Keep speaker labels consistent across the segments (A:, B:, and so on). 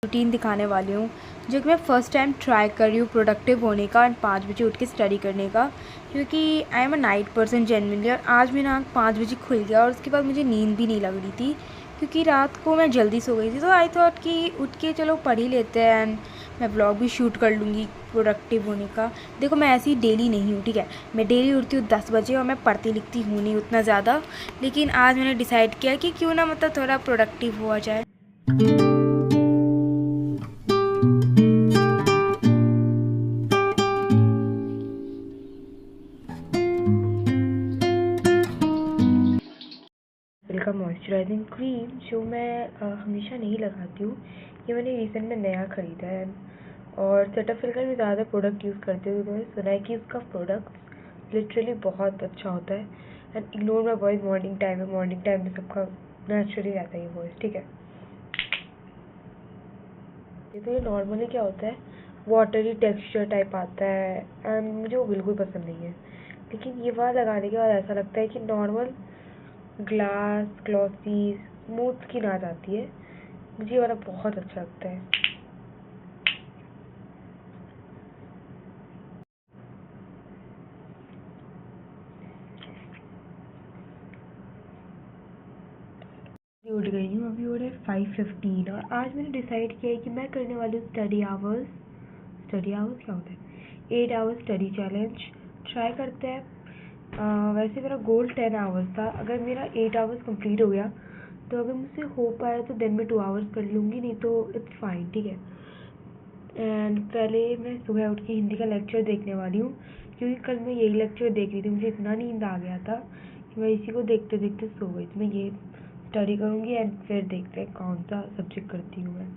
A: Routine दिखाने वाली हूँ जो कि मैं फ़र्स्ट टाइम ट्राई कर रही हूँ प्रोडक्टिव होने का एंड 5 बजे उठ के स्टडी करने का, क्योंकि I am a night person genuinely. और आज मेरा आँख 5 बजे खुल गया और उसके बाद मुझे नींद भी नहीं लग रही थी क्योंकि रात को मैं जल्दी सो गई थी। तो आई थॉट कि उठ के चलो पढ़ ही लेते हैं एंड मैं व्लॉग भी शूट कर लूँगी प्रोडक्टिव होने का। देखो मैं ऐसी डेली नहीं हूँ, ठीक है। मैं डेली उठती हूँ 10 बजे और मैं पढ़ती लिखती हूँ नहीं उतना ज़्यादा, लेकिन आज मैंने डिसाइड किया कि क्यों ना मतलब थोड़ा प्रोडक्टिव हुआ जाए। का मॉइस्चराइजिंग क्रीम जो मैं हमेशा नहीं लगाती हूँ, ये मैंने रिसेंट में नया ख़रीदा है। और सेटाफिल का भी ज़्यादा प्रोडक्ट यूज़ करती हूँ, तो मैंने सुना है कि उसका प्रोडक्ट लिटरली बहुत अच्छा होता है। And ignore my voice, morning time है, मॉर्निंग टाइम में सबका नेचुरली रहता है ये वॉइस, ठीक है। तो ये नॉर्मली क्या होता है, वाटरी टेक्सचर टाइप आता है एंड मुझे वो बिल्कुल पसंद नहीं है। लेकिन ये बात लगाने के बाद ऐसा लगता है कि normal glass glossy smooth skin आ जाती है। मुझे ये वाला बहुत अच्छा लगता है। उठ गई हूँ, अभी हो रहे 5:15 और आज मैंने डिसाइड किया है कि मैं करने वाली हूँ स्टडी आवर्स क्या होता है, 8 आवर्स स्टडी चैलेंज। ट्राई करते हैं। वैसे मेरा गोल 10 आवर्स था। अगर मेरा 8 आवर्स कंप्लीट हो गया तो अगर मुझसे हो पाया तो दिन में 2 आवर्स कर लूँगी, नहीं तो इट्स फाइन, ठीक है। एंड पहले मैं सुबह उठ के हिंदी का लेक्चर देखने वाली हूँ, क्योंकि कल मैं यही लेक्चर देख रही थी। मुझे इतना नींद आ गया था कि मैं इसी को देखते देखते सो गई। तो मैं ये स्टडी करूँगी एंड फिर देखते हैं कौन सा सब्जेक्ट करती हूँ मैं।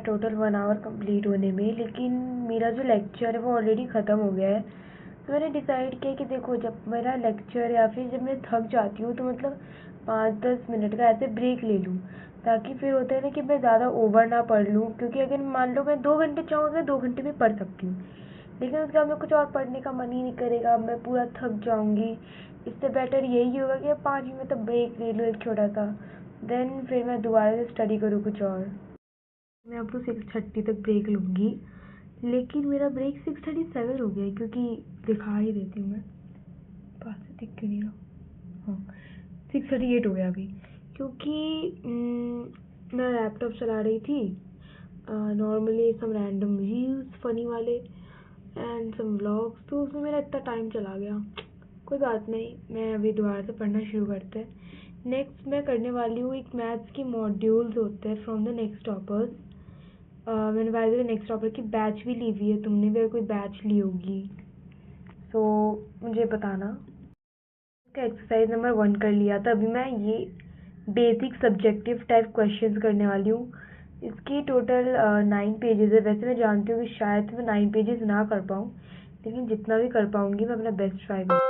A: टोटल 1 आवर कंप्लीट होने में, लेकिन मेरा जो लेक्चर है वो ऑलरेडी ख़त्म हो गया है। तो मैंने डिसाइड किया कि देखो, जब मेरा लेक्चर या फिर जब मैं थक जाती हूँ तो मतलब 5-10 मिनट का ऐसे ब्रेक ले लूँ, ताकि फिर होता है ना कि मैं ज़्यादा ओवर ना पढ़ लूँ। क्योंकि अगर मान लो मैं 2 घंटे चाहूँ तो मैं 2 घंटे में पढ़ सकती हूँ, लेकिन उसके बाद मैं कुछ और पढ़ने का मन ही नहीं करेगा, मैं पूरा थक जाऊँगी। इससे बेटर यही होगा कि 5 मिनट तक ब्रेक ले लूँ एक छोटा सा, देन फिर मैं दोबारा से स्टडी करूँ कुछ और। मैं अब तो 6:30 तक ब्रेक लूँगी, लेकिन मेरा ब्रेक 6:37 हो गया है, क्योंकि दिखा ही देती हूँ मैं, पास से दिख क्यों नहीं रहा। हाँ, 6:38 हो गया अभी, क्योंकि मैं लैपटॉप चला रही थी normally some random reels funny वाले एंड सम व्लॉग्स, तो उसमें मेरा इतना टाइम चला गया। कोई बात नहीं, मैं अभी दोबारा से पढ़ना शुरू करते हैं। नेक्स्ट मैं करने वाली हूँ एक मैथ्स की मॉड्यूल्स होते हैं फ्रॉम द नेक्स्ट टॉपर्स। मैंने bye the way next topper की बैच भी ली हुई है, तुमने भी अगर कोई बैच ली होगी तो मुझे बताना। इसका एक्सरसाइज नंबर 1 कर लिया था। अभी मैं ये बेसिक सब्जेक्टिव टाइप क्वेश्चंस करने वाली हूँ। इसकी टोटल 9 पेजेस है। वैसे मैं जानती हूँ कि शायद मैं 9 पेजेस ना कर पाऊँ, लेकिन जितना भी कर पाऊँगी मैं अपना बेस्ट ट्राई करूँगी।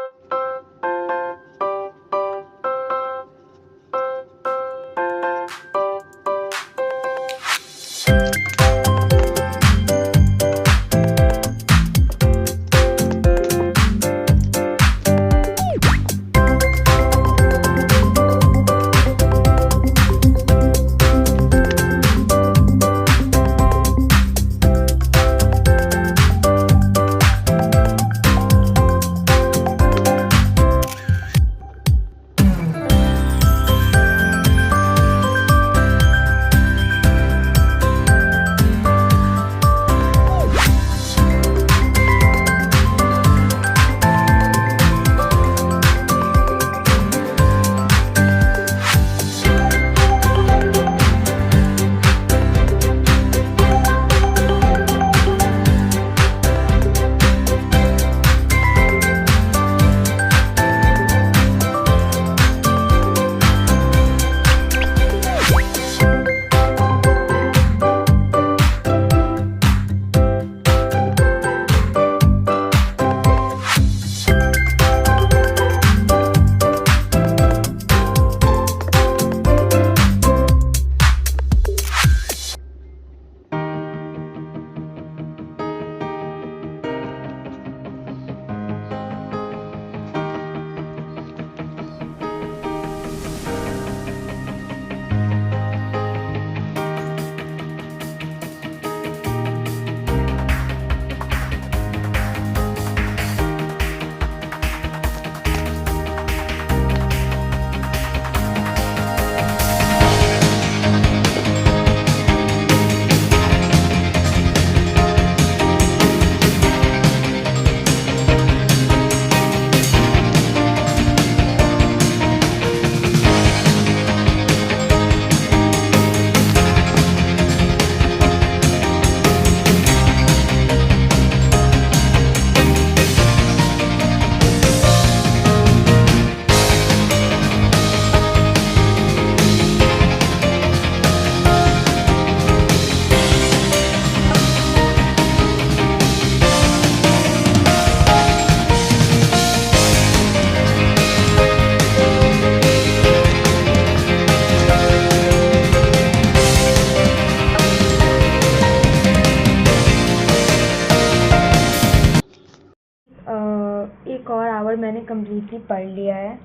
A: एक और आवर मैंने कम्प्लीटली पढ़ लिया है।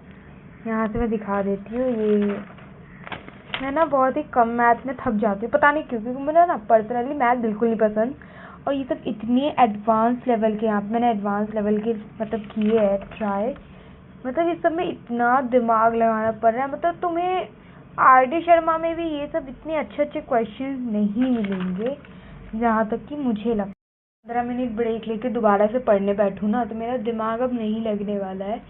A: यहाँ से मैं दिखा देती हूँ। ये मैं ना बहुत ही कम मैथ में थक जाती हूँ, पता नहीं क्यों, क्योंकि मुझे ना पर्सनली मैथ बिल्कुल नहीं पसंद। और ये सब इतने एडवांस लेवल के, यहाँ पे मैंने एडवांस लेवल के मतलब किए हैं ट्राई। मतलब इस सब में इतना दिमाग लगाना पड़ रहा है। मतलब तुम्हें RD शर्मा में भी ये सब इतने अच्छे अच्छे क्वेश्चन नहीं मिलेंगे, जहाँ तक कि मुझे लगता है। 15 मिनट ब्रेक लेके दोबारा से पढ़ने बैठूँ ना तो मेरा दिमाग अब नहीं लगने वाला है,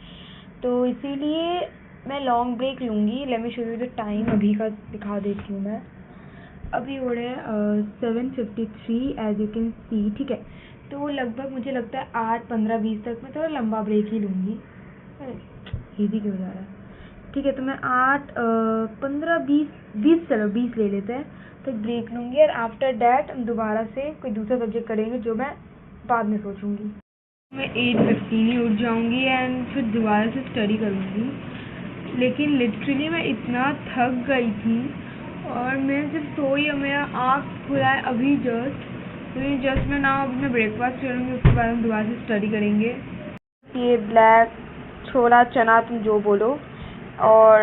A: तो इसीलिए मैं लॉन्ग ब्रेक लूँगी। Let me show you the time. अभी का दिखा देती हूँ मैं। अभी हो रहे हैं 7:53 एज यू कैन सी, ठीक है। तो लगभग मुझे लगता है 8:15-20 तक मैं थोड़ा लंबा ब्रेक ही लूँगी। ये भी क्यों जा रहा है, ठीक है। तो मैं 8:15-20 चलो 20 ले लेते हैं तो ब्रेक लूँगी। और आफ्टर डैट हम दोबारा से कोई दूसरा सब्जेक्ट करेंगे जो मैं बाद में सोचूंगी। मैं 8:15 ही उठ जाऊँगी एंड फिर दोबारा से स्टडी करूँगी। लेकिन लिटरली मैं इतना थक गई थी और मैं जब सोई और मेरा आँख खुला है अभी जस्ट मैं ना अभी मैं ब्रेकफास्ट करूँगी, उसके बाद हम दोबारा से स्टडी करेंगे। ये ब्लैक छोला चना तुम जो बोलो, और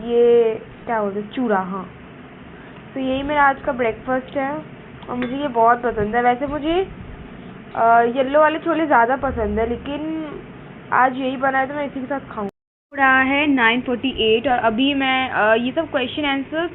A: ये क्या बोलते चूरा, हाँ। तो यही मेरा आज का ब्रेकफास्ट है और मुझे ये बहुत पसंद है। वैसे मुझे येलो वाले छोले ज़्यादा पसंद है, लेकिन आज यही बना है तो मैं इसी के साथ खाऊँ। रहा है 9:48 और अभी मैं ये सब क्वेश्चन आंसर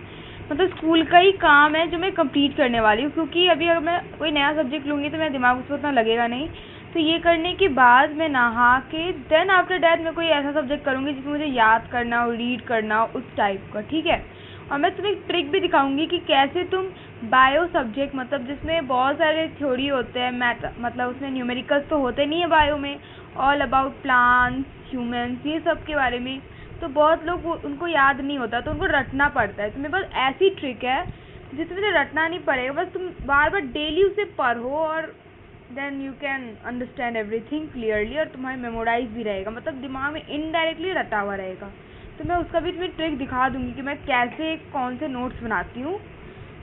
A: मतलब स्कूल का ही काम है जो मैं कंप्लीट करने वाली हूँ, क्योंकि अभी अगर मैं कोई नया सब्जेक्ट लूँगी तो मेरा दिमाग उस पर उतना लगेगा नहीं। तो ये करने के बाद मैं नहा के देन आफ्टर डैट मैं कोई ऐसा सब्जेक्ट करूँगी जिसमें मुझे याद करना हो, रीड करना हो, उस टाइप का, ठीक है। और मैं तुम्हें एक ट्रिक भी दिखाऊंगी कि कैसे तुम बायो सब्जेक्ट, मतलब जिसमें बहुत सारे थ्योरी होते हैं, मैथ मतलब उसमें न्यूमेरिकल्स तो होते नहीं है बायो में, ऑल अबाउट प्लांट्स, ह्यूमंस, ये सब के बारे में। तो बहुत लोग उनको याद नहीं होता, तो उनको रटना पड़ता है। तो मेरे पास ऐसी ट्रिक है जिसमें मुझे रटना नहीं पड़ेगा, बस तुम बार बार डेली उसे पढ़ो और then you can understand everything clearly, और तुम्हारे मेमोराइज भी रहेगा, मतलब दिमाग में इनडायरेक्टली रटा हुआ रहेगा। तो मैं उसका भी तुम्हें ट्रिक दिखा दूंगी कि मैं कैसे कौन से नोट्स बनाती हूँ।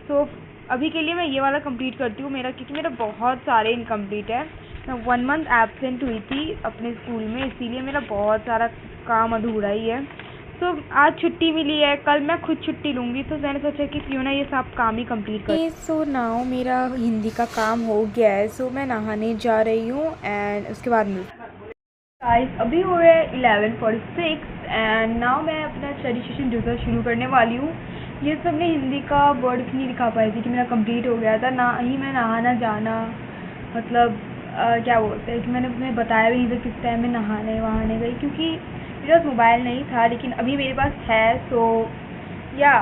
A: तो अभी के लिए मैं ये वाला कंप्लीट करती हूँ मेरा, क्योंकि मेरा बहुत सारे इनकम्प्लीट है। मैं 1 मंथ एब्सेंट हुई थी अपने स्कूल में, इसीलिए मेरा बहुत सारा काम अधूरा ही है। तो आज छुट्टी मिली है, कल मैं खुद छुट्टी लूँगी, तो मैंने सोचा कि क्यों ना ये सब काम ही कंप्लीट कर।
B: सो नाउ मेरा हिंदी का काम हो गया है, सो मैं नहाने जा रही हूँ एंड उसके बाद
A: गाइस अभी हो रहे हैं 11:46 एंड नाउ मैं अपना स्टडी सेशन दूसरा शुरू करने वाली हूँ। ये सब ने हिंदी का वर्ड भी नहीं दिखा पाई थी कि मेरा कंप्लीट हो गया था, ना ही मैं नहाना जाना, मतलब क्या बोलते हैं कि मैंने तुम्हें बताया भी नहीं था किस टाइम में नहाने वहाने गई, क्योंकि मेरे पास मोबाइल नहीं था, लेकिन अभी मेरे पास है। सो या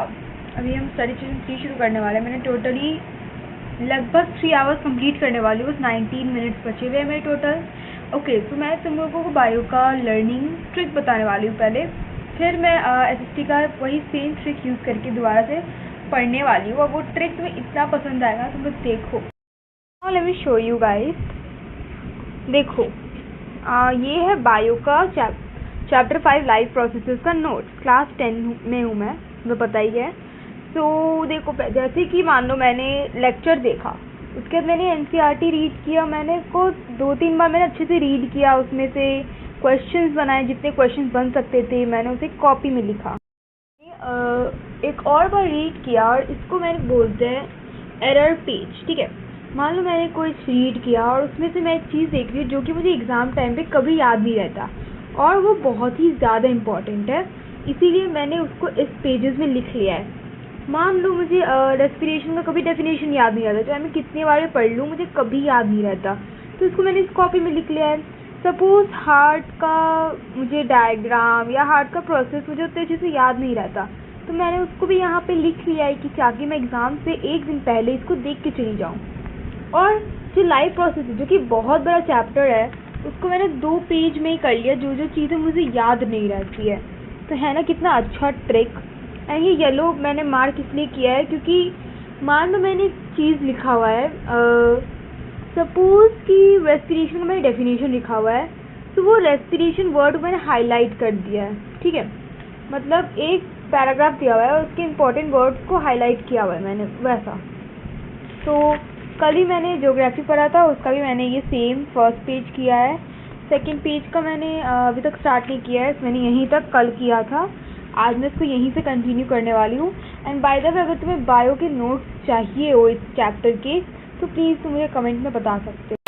A: अभी हम स्टडी सेशन 3 शुरू करने वाले हैं। मैंने टोटली लगभग 3 आवर्स कंप्लीट करने वाली हूँ, 19 मिनट्स बचे हुए हैं मेरे टोटल। ओके, तो मैं तुम लोगों को बायो का लर्निंग ट्रिक बताने वाली हूँ पहले, फिर मैं एसएसटी का वही सेम ट्रिक यूज़ करके दोबारा से पढ़ने वाली हूँ, और वो ट्रिक तुम्हें इतना पसंद आएगा, तुम लोग देखो। Let me show you guys, देखो ये है बायो का चैप्टर 5 लाइफ प्रोसेसेस का नोट्स। क्लास 10 में हूँ मैं, तुम्हें पता ही है। तो देखो, जैसे कि मान लो मैंने लेक्चर देखा, उसके बाद मैंने एनसीईआरटी रीड किया, मैंने उसको 2-3 बार मैंने अच्छे से रीड किया, उसमें से क्वेश्चंस बनाए, जितने क्वेश्चंस बन सकते थे मैंने उसे कॉपी में लिखा। एक और बार रीड किया, और इसको मैंने बोलते हैं एरर पेज, ठीक है। मान लो मैंने कोई रीड किया और उसमें से मैं एक चीज़ देख रही हूँ जो कि मुझे एग्ज़ाम टाइम पे कभी याद नहीं रहता, और वो बहुत ही ज़्यादा इम्पॉर्टेंट है, इसीलिए मैंने उसको इस पेजेस में लिख लिया है। मान लो मुझे रेस्पिरेशन का कभी डेफिनेशन याद नहीं रहता, चाहे मैं कितने बार पढ़ लूँ मुझे कभी याद नहीं रहता, तो इसको मैंने इस कॉपी में लिख लिया है। सपोज़ हार्ट का मुझे डायग्राम या हार्ट का प्रोसेस मुझे उतने अच्छे से याद नहीं रहता, तो मैंने उसको भी यहाँ पे लिख लिया है कि ताकि मैं एग्ज़ाम से 1 दिन पहले इसको देख के चली जाऊँ। और जो लाइफ प्रोसेस है, जो कि बहुत बड़ा चैप्टर है, उसको मैंने 2 पेज में ही कर लिया, जो जो चीज़ें मुझे याद नहीं रहती है। तो है ना कितना अच्छा ट्रिक। एंड ये येलो मैंने मार्क इसलिए किया है क्योंकि मान लो मैंने चीज़ लिखा हुआ है, सपोज़ कि रेस्पिरेशन का मैंने डेफिनेशन लिखा हुआ है, तो वो रेस्पिरेशन वर्ड मैंने हाईलाइट कर दिया है, ठीक है। मतलब एक पैराग्राफ दिया हुआ है और उसके इम्पोर्टेंट वर्ड्स को हाईलाइट किया हुआ है मैंने, वैसा। तो कल ही मैंने ज्योग्राफी पढ़ा था, उसका भी मैंने ये सेम फर्स्ट पेज किया है। सेकंड पेज का मैंने अभी तक स्टार्ट नहीं किया है, मैंने यहीं तक कल किया था, आज मैं इसको यहीं से कंटिन्यू करने वाली हूँ। एंड बाय द वे, अगर तुम्हें बायो के नोट्स चाहिए हो इस चैप्टर के, तो प्लीज़ तुम मुझे कमेंट में बता सकते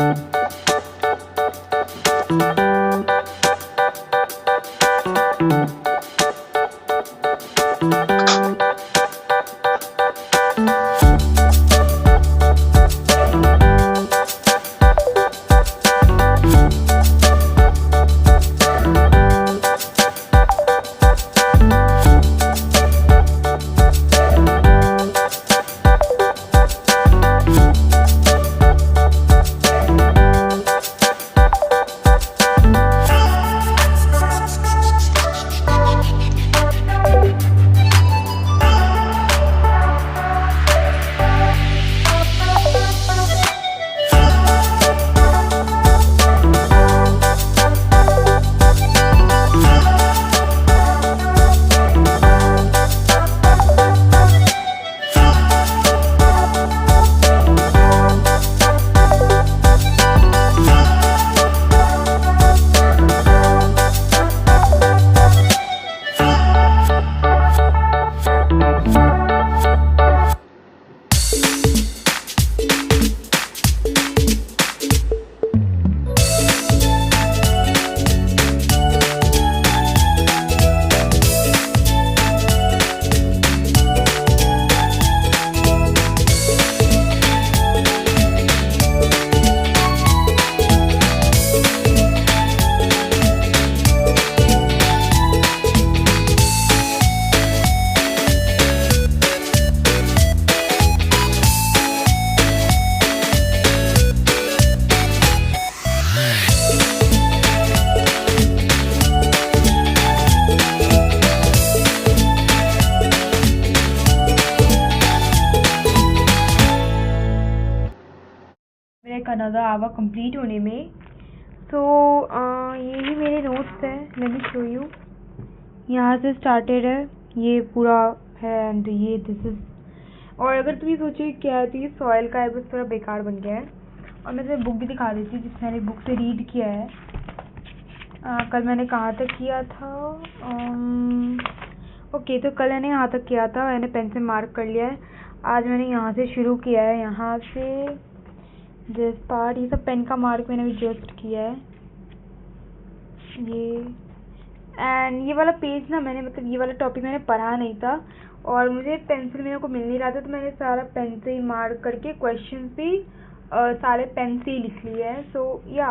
A: अनदर आवर कंप्लीट होने में। सो यही मेरे नोट्स है, लेट मी शो यू। यहाँ से स्टार्टेड है, ये पूरा है एंड ये दिस इज। और अगर तुम ये सोचो क्या है, तो ये सॉइल का है, बस थोड़ा बेकार बन गया है। और मैं तुम्हें बुक भी दिखा देती हूँ जिसमें मैंने बुक से रीड किया है। कल मैंने कहाँ तक किया था, ओके तो कल मैंने यहाँ तक किया था, मैंने पेन से मार्क कर लिया है। आज मैंने यहाँ से शुरू किया है, यहाँ से दिस पार्ट, ये सब पेन का मार्क मैंने अभी जस्ट किया है ये। एंड ये वाला पेज ना मैंने मतलब ये वाला टॉपिक मैंने पढ़ा नहीं था और मुझे पेंसिल मेरे को मिल नहीं रहा था, तो मैंने सारा पेन से ही मार्क करके क्वेश्चन भी सारे पेन से ही लिख लिए हैं। सो या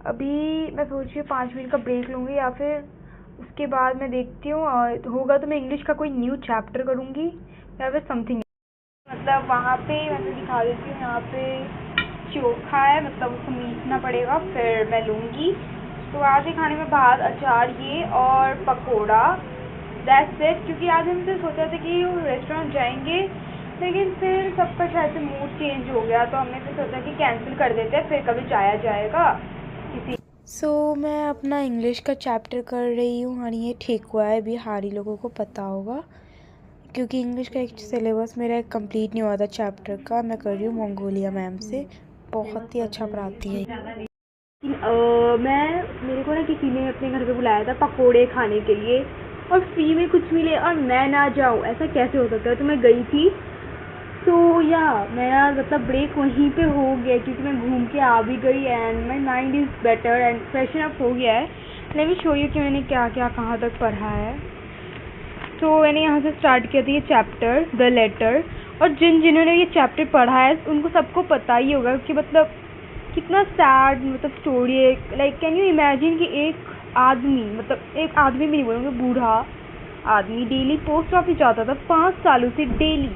A: अभी मैं सोच रही हूँ 5 मिनट का ब्रेक लूँगी या फिर उसके बाद मैं देखती हूँ, और होगा तो मैं इंग्लिश का कोई न्यू चैप्टर करूँगी या फिर समथिंग। मतलब वहाँ पे मैं तो दिखा देती हूँ, यहाँ पे चोखा है, मतलब उसको मीटना पड़ेगा, फिर मैं लूँगी। तो आज ही खाने में भात, अचार ये और पकोड़ा, दैट्स इट। क्योंकि आज हमसे सोचा था कि रेस्टोरेंट जाएंगे, लेकिन फिर सबका शायद से मूड चेंज हो गया, तो हमने फिर सोचा कि कैंसिल कर देते हैं, फिर कभी जाया जाएगा किसी।
B: सो मैं अपना इंग्लिश का चैप्टर कर रही हूँ और ये ठीक हुआ है, बिहारी लोगों को पता होगा, क्योंकि इंग्लिश का एक सिलेबस मेरा कंप्लीट नहीं हुआ था चैप्टर का। मैं कर रही हूँ मंगोलिया मैम से, बहुत ही अच्छा पढ़ाती है।
A: मेरे को ना किसी ने अपने घर पे बुलाया था पकोड़े खाने के लिए, और फ्री में कुछ मिले और मैं ना जाऊँ, ऐसा कैसे हो सकता है। तो मैं गई थी, तो या मेरा मतलब ब्रेक वहीं पे हो गया, क्योंकि मैं घूम के आ भी गई and my mind is better and freshen up हो गया है। लेट मी शो यू कि मैंने क्या क्या कहाँ तक पढ़ा है। तो मैंने यहाँ से स्टार्ट किया था ये चैप्टर द लेटर, और जिन्होंने ये चैप्टर पढ़ा है उनको सबको पता ही होगा कि मतलब कितना सैड मतलब स्टोरी है। लाइक कैन यू इमेजिन कि एक आदमी, मतलब एक आदमी भी नहीं बोलूँगा, बूढ़ा आदमी डेली पोस्ट ऑफिस जाता था 5 सालों से डेली।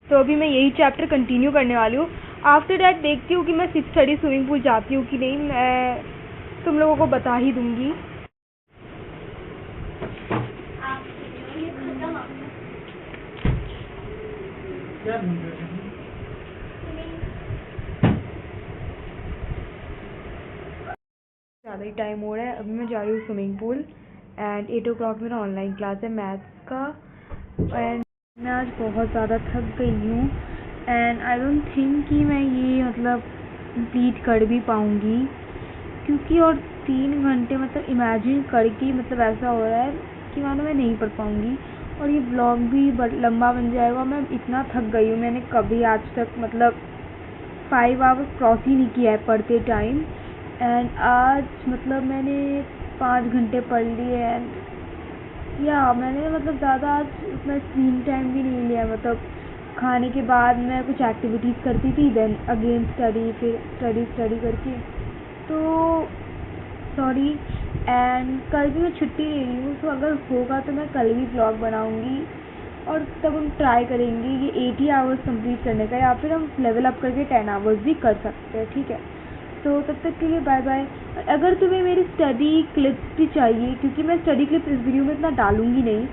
A: तो अभी मैं यही चैप्टर कंटिन्यू करने वाली हूँ। आफ्टर डैट देखती हूँ कि मैं 6 स्टडी स्विमिंग पूल जाती हूँ कि नहीं, मैं तुम लोगों को बता ही दूँगी। ज़्यादा ही टाइम हो रहा है, अभी मैं जा रही हूँ स्विमिंग पूल एंड 8 o'clock मेरा ऑनलाइन क्लास है मैथ्स का। एंड मैं आज बहुत ज़्यादा थक गई हूँ एंड आई डोंट थिंक कि मैं ये मतलब कंप्लीट कर भी पाऊँगी, क्योंकि और 3 घंटे मतलब इमेजिन करके मतलब ऐसा हो रहा है कि मानो मैं नहीं पढ़ पाऊँगी और ये ब्लॉग भी लंबा बन जाएगा। मैं इतना थक गई हूँ, मैंने कभी आज तक मतलब 5 आवर्स क्रॉस ही नहीं किया है पढ़ते टाइम, एंड आज मतलब मैंने 5 घंटे पढ़ लिए एंड या मैंने मतलब ज़्यादा आज उतना स्क्रीन टाइम भी नहीं लिया। मतलब खाने के बाद मैं कुछ एक्टिविटीज़ करती थी, देन अगेन स्टडी, फिर स्टडी करके। तो सॉरी, एंड कल भी मैं छुट्टी ले रही हूँ, तो अगर होगा तो मैं कल भी ब्लॉग बनाऊँगी और तब हम ट्राई करेंगे ये 80 आवर्स कंप्लीट करने का, या फिर हम लेवल अप करके 10 आवर्स भी कर सकते हैं, ठीक है। तो तब तक के लिए बाय बाय। अगर तुम्हें मेरी स्टडी क्लिप्स भी चाहिए, क्योंकि मैं स्टडी क्लिप्स इस वीडियो में इतना डालूँगी नहीं,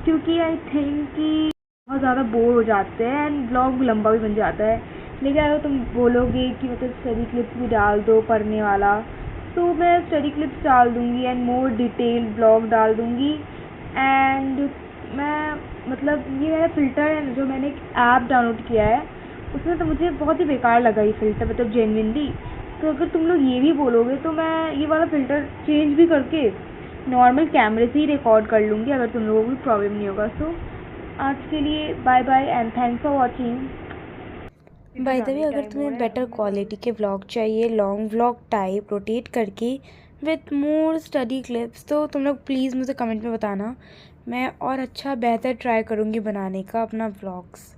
A: क्योंकि आई थिंक कि बहुत ज़्यादा बोर हो जाते हैं एंड ब्लॉग लंबा भी बन जाता है। लेकिन अगर तुम बोलोगे कि मतलब स्टडी क्लिप्स भी डाल दो पढ़ने वाला, तो मैं स्टडी क्लिप्स डाल दूँगी एंड मोर डिटेल ब्लॉग डाल दूँगी। एंड मैं मतलब ये मेरा फ़िल्टर है जो मैंने एक ऐप डाउनलोड किया है, उसमें तो मुझे बहुत ही बेकार लगा ये फ़िल्टर, मतलब जेन्युइनली। तो अगर तुम लोग ये भी बोलोगे तो मैं ये वाला फ़िल्टर चेंज भी करके नॉर्मल कैमरे से ही रिकॉर्ड कर लूँगी, अगर तुम लोगों को प्रॉब्लम नहीं होगा। सो आज के लिए bye bye and thanks for watching.
B: By the way, अगर तुम्हें बेटर क्वालिटी के व्लॉग चाहिए, लॉन्ग व्लॉग टाइप रोटेट करके विथ मोर स्टडी क्लिप्स, तो तुम लोग प्लीज़ मुझे कमेंट में बताना, मैं और अच्छा बेहतर ट्राई करूँगी बनाने का अपना व्लॉग्स।